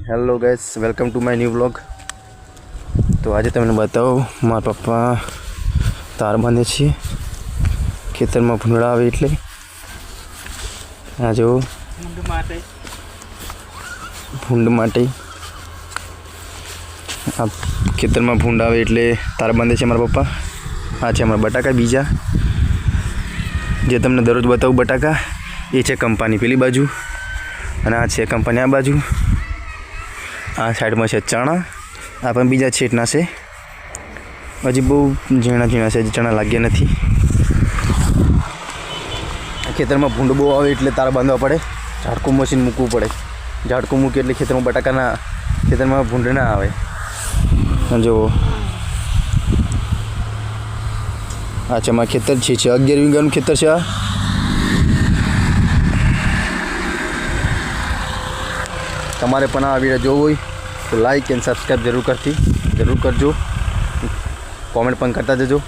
Hello guys, welcome to my new vlog. तो आज तमने बताओ मारा पप्पा तार बांधे छे खेतर में भूंडड़ा आवे एटले आ जो भूंड माटे आ खेतर में भूंड आवे एटले तार बांधे छे मारा पप्पा। आ छे अमरा बटाका बीजा जे तमने दररोज बताऊँ बटाका ए छे कंपनी पेली बाजू अने आ छे कंपनी आ बाजू। आ साइड में है चना आ पण बीजा छेटना से हजी बहु झीणा झीणा से चना लाग्या नहीं। खेतर में भूंड बहु आवे एटले तार बांधवा पड़े, झाड़कू मशीन मूकवू पड़े। झाड़कू मूके एटले खेतर में बटाका ना खेतर में भूंड ना आवे। जो अच्छा मारा खेतर छे 11 वीघानुं खेतर छे। तमारे पण आ वीडियो जो होय तो लाइक एंड सब्सक्राइब जरूर करजो, कमेंट पण करता जजो।